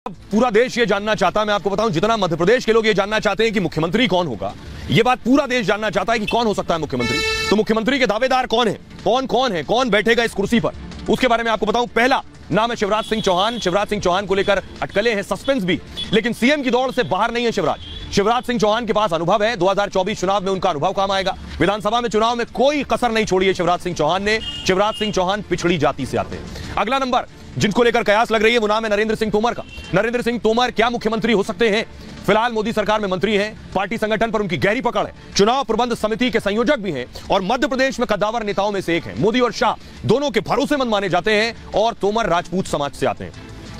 पूरा देश ये जानना चाहता है, मैं आपको बताऊं, जितना मध्य प्रदेश के लोग ये जानना चाहते हैं कि मुख्यमंत्री कौन होगा, ये बात पूरा देश जानना चाहता है कि कौन हो सकता है मुख्यमंत्री। तो मुख्यमंत्री के दावेदार कौन है, कौन बैठेगा इस कुर्सी पर, उसके बारे में आपको बताऊं। पहला नाम है शिवराज सिंह चौहान। शिवराज सिंह चौहान को लेकर अटकलें हैं, सस्पेंस भी, लेकिन सीएम की दौड़ से बाहर नहीं है शिवराज सिंह चौहान के पास अनुभव है। 2024 चुनाव में उनका अनुभव काम आएगा। विधानसभा में चुनाव में कोई कसर नहीं छोड़ी है शिवराज सिंह चौहान ने। शिवराज सिंह चौहान पिछड़ी जाति से आते हैं। अगला नंबर जिनको लेकर कयास लग रही है वो नाम है नरेंद्र सिंह तोमर का। नरेंद्र सिंह तोमर क्या मुख्यमंत्री हो सकते हैं? फिलहाल मोदी सरकार में मंत्री हैं, पार्टी संगठन पर उनकी गहरी पकड़ है, चुनाव प्रबंध समिति के संयोजक भी हैं और मध्य प्रदेश में कद्दावर नेताओं में से एक हैं। मोदी और शाह दोनों के भरोसेमंद माने जाते हैं और तोमर राजपूत समाज से आते हैं।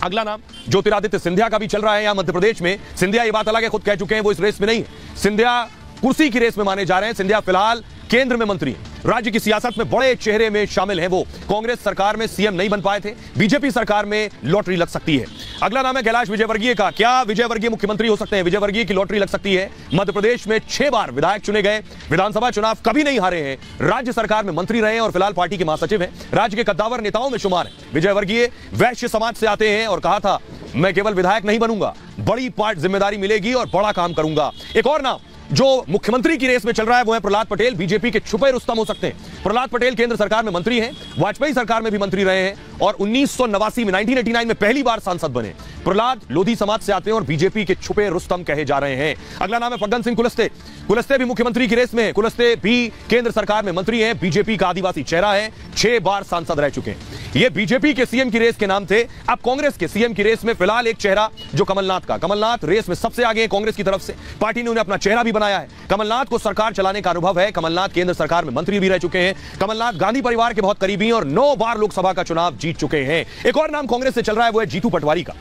अगला नाम ज्योतिरादित्य सिंधिया का भी चल रहा है यहां मध्य प्रदेश में। सिंधिया ये बात अलग है, खुद कह चुके हैं वो इस रेस में नहीं है। सिंधिया कुर्सी की रेस में माने जा रहे हैं। सिंधिया फिलहाल केंद्र में मंत्री हैं, राज्य की सियासत में बड़े चेहरे में शामिल हैं। वो कांग्रेस सरकार में सीएम नहीं बन पाए थे, बीजेपी सरकार में लॉटरी लग सकती है। अगला नाम है कैलाश विजयवर्गीय का। क्या विजयवर्गीय मुख्यमंत्री हो सकते हैं? विजयवर्गीय की लॉटरी लग सकती है। मध्य प्रदेश में 6 बार विधायक चुने गए, विधानसभा चुनाव कभी नहीं हारे हैं, राज्य सरकार में मंत्री रहे हैं और फिलहाल पार्टी के महासचिव हैं, राज्य के कद्दावर नेताओं में शुमार है। विजयवर्गीय वैश्य समाज से आते हैं और कहा था मैं केवल विधायक नहीं बनूंगा, बड़ी पार्ट जिम्मेदारी मिलेगी और बड़ा काम करूंगा। एक और नाम जो मुख्यमंत्री की रेस में चल रहा है वो है प्रहलाद पटेल। बीजेपी के छुपे रुस्तम हो सकते हैं। प्रहलाद पटेल केंद्र सरकार में मंत्री हैं, वाजपेयी सरकार में भी मंत्री रहे हैं और 1989 में पहली बार सांसद बने। प्रहलाद लोधी समाज से आते हैं और बीजेपी के छुपे रुस्तम कहे जा रहे हैं। अगला नाम है फग्गन सिंह कुलस्ते। कुलस्ते भी मुख्यमंत्री की रेस में है। कुलस्ते भी केंद्र सरकार में मंत्री हैं, बीजेपी का आदिवासी चेहरा है, 6 बार सांसद रह चुके हैं। ये बीजेपी के सीएम की रेस के नाम थे। अब कांग्रेस के सीएम की रेस में फिलहाल एक चेहरा जो कमलनाथ का। कमलनाथ रेस में सबसे आगे है कांग्रेस की तरफ से, पार्टी ने उन्हें अपना चेहरा भी बनाया है। कमलनाथ को सरकार चलाने का अनुभव है। कमलनाथ केंद्र सरकार में मंत्री भी रह चुके हैं। कमलनाथ गांधी परिवार के बहुत करीबी हैं और 9 बार लोकसभा का चुनाव जीत चुके हैं। एक और नाम कांग्रेस से चल रहा है वो है जीतू पटवारी का।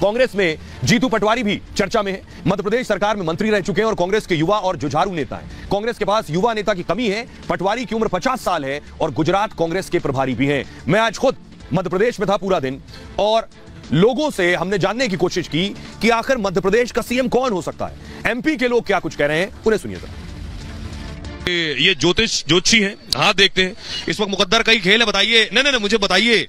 कांग्रेस में जीतू पटवारी भी चर्चा में है, मध्य प्रदेश सरकार में मंत्री रह चुके हैं और कांग्रेस के युवा और जुझारू नेता हैं। कांग्रेस के पास युवा नेता की कमी है। पटवारी की उम्र 50 साल है और गुजरात कांग्रेस के प्रभारी भी हैं। मैं आज खुद मध्य प्रदेश में था पूरा दिन और लोगों से हमने जानने की कोशिश की कि आखिर मध्य प्रदेश का सीएम कौन हो सकता है। एमपी के लोग क्या कुछ कह रहे हैं, उन्हें सुनिए जरा। ये ज्योतिषी है, हाँ देखते हैं इस वक्त मुकद्दर का ही खेल है। बताइए, नहीं मुझे बताइए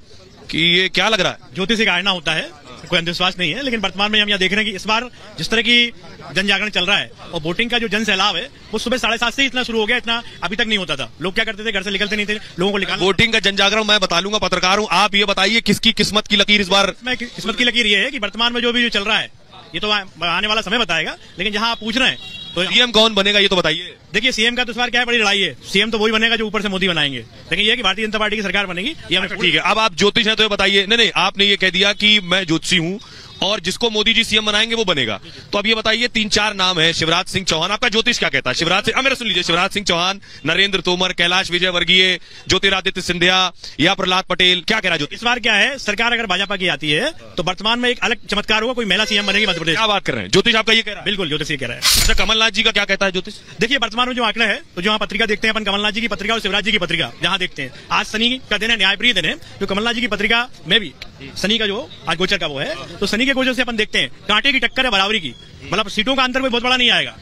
कि ये क्या लग रहा है? ज्योतिष एक आईना होता है, कोई अंधविश्वास नहीं है, लेकिन वर्तमान में हम यहाँ देख रहे हैं कि इस बार जिस तरह की जन जागरण चल रहा है और वोटिंग का जो जन सैलाब है वो सुबह 7:30 से इतना शुरू हो गया, इतना अभी तक नहीं होता था। लोग क्या करते थे, घर से निकलते नहीं थे, लोगों को निकालना। वोटिंग का जन जागरण मैं बता लूंगा, पत्रकार हूं। आप ये बताइए किसकी किस्मत की लकीर इस बार? किस्मत की लकीर ये है कि वर्तमान में जो भी चल रहा है ये तो आने वाला समय बताएगा, लेकिन जहाँ आप पूछ रहे हैं तो सीएम कौन बनेगा ये तो बताइए। देखिए सीएम का तो इस बार क्या है, बड़ी लड़ाई है। सीएम तो वही बनेगा जो ऊपर से मोदी बनाएंगे, लेकिन ये है कि भारतीय जनता पार्टी की सरकार बनेगी। ये हमें ठीक है। अब आप ज्योतिष हैं तो ये बताइए। नहीं आपने ये कह दिया कि मैं ज्योतिषी हूं और जिसको मोदी जी सीएम बनाएंगे वो बनेगा, तो अब ये बताइए 3-4 नाम है। शिवराज सिंह चौहान, आपका ज्योतिष क्या कहता है? शिवराज सिंह, मेरा सुन लीजिए, शिवराज सिंह चौहान, नरेंद्र तोमर, कैलाश विजयवर्गीय, ज्योतिरादित्य सिंधिया या प्रहलाद पटेल, क्या कह रहा है ज्योतिष? इस बार क्या है, सरकार अगर भाजपा की आती है तो वर्तमान में एक अलग चमत्कार होगा, कोई महिला सीएम बनेगी मध्य प्रदेश। क्या बात कर रहे हैं? ज्योतिष आपका ये कह रहा है? बिल्कुल ज्योतिष ये कह रहा है। अच्छा, कमलनाथ जी का क्या कहता है ज्योतिष? देखिए वर्तमान में जो आंकड़ा है, तो जो यहाँ पत्रिका देखते हैं अपन, कमलनाथ जी की पत्रिका और शिवराज जी की पत्रिका जहाँ देखते हैं, आज शनि का दिन है, न्यायप्रिय दिन है, जो कमलनाथ जी की पत्रिका में भी शनि का जो आज गोचर का वो है, तो शनि के गोचर से अपन देखते हैं कांटे की टक्कर है बराबरी की, मतलब सीटों का अंतर कोई बहुत बड़ा नहीं आएगा।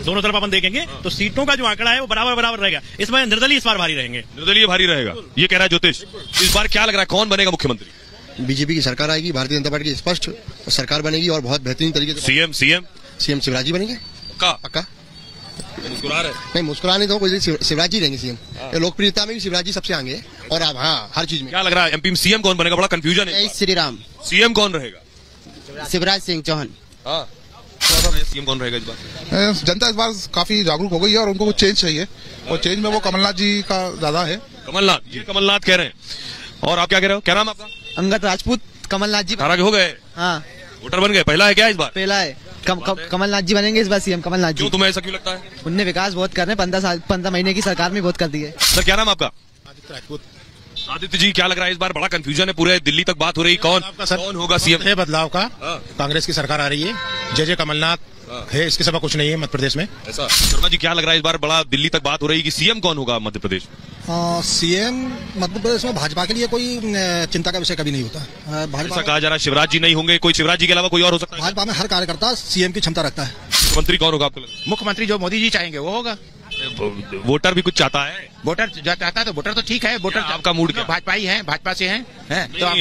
दोनों तरफ अपन देखेंगे तो सीटों का जो आंकड़ा है वो बराबर रहेगा। इसमें निर्दलीय इस बार भारी रहेंगे। निर्दलीय भारी रहेगा, ये कह रहा है ज्योतिष। इस बार क्या लग रहा है, कौन बनेगा मुख्यमंत्री? बीजेपी की सरकार आएगी, भारतीय जनता पार्टी की स्पष्ट सरकार बनेगी और बहुत बेहतरीन तरीके से। सीएम शिवराज जी बनेंगे पक्का। मुस्कुरा रहे? नहीं मुस्कुराने तो कोई, शिवराज जी रहेंगे सीएम। लोकप्रियता में भी शिवराज जी सबसे आगे और अब हाँ हर चीज में। क्या लग रहा है एमपी में सीएम कौन बनेगा? बड़ा कंफ्यूजन है। श्री राम। सीएम कौन रहेगा? शिवराज सिंह चौहान। हाँ, सीएम कौन रहेगा इस बार? जनता इस बार काफी जागरूक हो गई है और उनको कुछ चेंज चाहिए और चेंज में वो कमलनाथ जी का ज्यादा है। कमलनाथ कह रहे हैं। और आप क्या कह रहे हो? क्या नाम आपका? अंगद राजपूत। कमलनाथ जी 18 के हो गए? हाँ, वोटर बन गए। पहला है क्या इस बार? पहला है। कमलनाथ जी बनेंगे इस बार सीएम। कमलनाथ जी। तुम्हें ऐसा क्यों लगता है? उनने विकास बहुत कर रहे हैं, 15 महीने की सरकार में बहुत कर दी है। सर क्या नाम आपका? आदित्य राजपूत। आदित्य जी, क्या लग रहा है इस बार बड़ा कंफ्यूजन है, पूरे दिल्ली तक बात हो रही, कौन होगा सीएम? है बदलाव का, कांग्रेस की सरकार आ रही है, जय कमलनाथ है, इसके सिवा कुछ नहीं है मध्य प्रदेश में। ऐसा शर्मा जी, क्या लग रहा है इस बार बड़ा दिल्ली तक बात हो रही है कि सीएम कौन होगा मध्य प्रदेश? सीएम मध्य प्रदेश में भाजपा के लिए कोई चिंता का विषय कभी नहीं होता। भाजपा कहा जा रहा है शिवराज जी नहीं होंगे, कोई शिवराज जी के अलावा कोई और हो सकता है? भाजपा में हर कार्यकर्ता सीएम की क्षमता रखता है। मुख्यमंत्री कौन होगा आपको लगता है? मुख्यमंत्री जो मोदी जी चाहेंगे वो होगा। वोटर भी कुछ चाहता है। वोटर जो चाहता है तो वोटर तो ठीक है, वोटर आपका मूड क्या? भाजपा ही है, भाजपा से हैं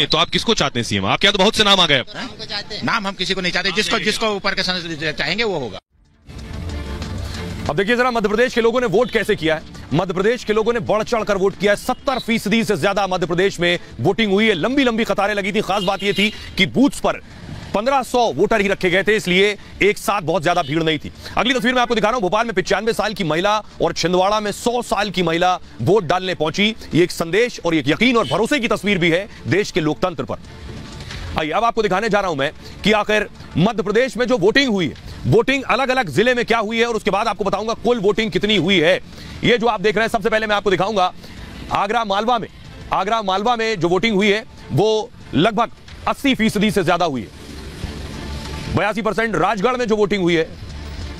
तो आप किसको चाहते हैं सीएम? आपके यहाँ तो बहुत से नाम आ गए। नाम हम किसी को नहीं चाहते, जिसको ऊपर के चाहेंगे वो होगा। अब देखिए जरा मध्य प्रदेश के लोगों ने वोट कैसे किया है। मध्य प्रदेश के लोगों ने बढ़ चढ़कर वोट किया है। 70% से ज्यादा मध्य प्रदेश में वोटिंग हुई है। लंबी लंबी कतारें लगी थी। खास बात यह थी कि बूथ्स पर 1500 वोटर ही रखे गए थे, इसलिए एक साथ बहुत ज्यादा भीड़ नहीं थी। अगली तस्वीर में आपको दिखा रहा हूं, भोपाल में 95 साल की महिला और छिंदवाड़ा में 100 साल की महिला वोट डालने पहुंची। ये एक संदेश और एक यकीन और भरोसे की तस्वीर भी है देश के लोकतंत्र पर। आइए अब आपको दिखाने जा रहा हूं मैं कि आखिर मध्य प्रदेश में जो वोटिंग हुई है, वोटिंग अलग अलग जिले में क्या हुई है, और उसके बाद आपको बताऊंगा कुल वोटिंग कितनी हुई है। ये जो आप देख रहे हैं, सबसे पहले मैं आपको दिखाऊंगा आगरा मालवा में जो वोटिंग हुई है वो लगभग 80% से ज्यादा हुई है। 82%। राजगढ़ में जो वोटिंग हुई है,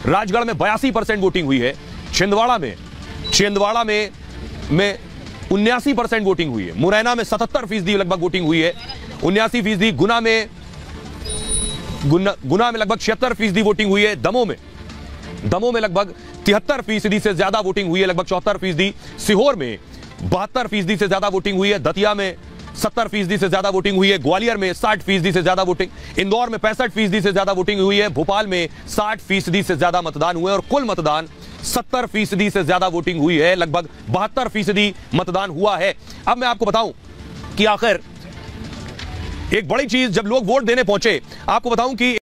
राजगढ़ में 82% वोटिंग हुई है। छिंदवाड़ा में 79% वोटिंग हुई है। मुरैना में 77% लगभग वोटिंग हुई है। 79%। गुना में लगभग 76% वोटिंग हुई है। दमोह में लगभग 73% से ज्यादा वोटिंग हुई है, लगभग 74%। सीहोर में 72% से ज्यादा वोटिंग हुई है। दतिया में 70% से ज्यादा वोटिंग हुई है। ग्वालियर में 60% से ज्यादा वोटिंग, इंदौर में 65% से ज्यादा वोटिंग हुई है। भोपाल में 60% से ज्यादा मतदान हुए और कुल मतदान 70% से ज्यादा वोटिंग हुई है। लगभग 72% मतदान हुआ है। अब मैं आपको बताऊं कि आखिर एक बड़ी चीज, जब लोग वोट देने पहुंचे, आपको बताऊं कि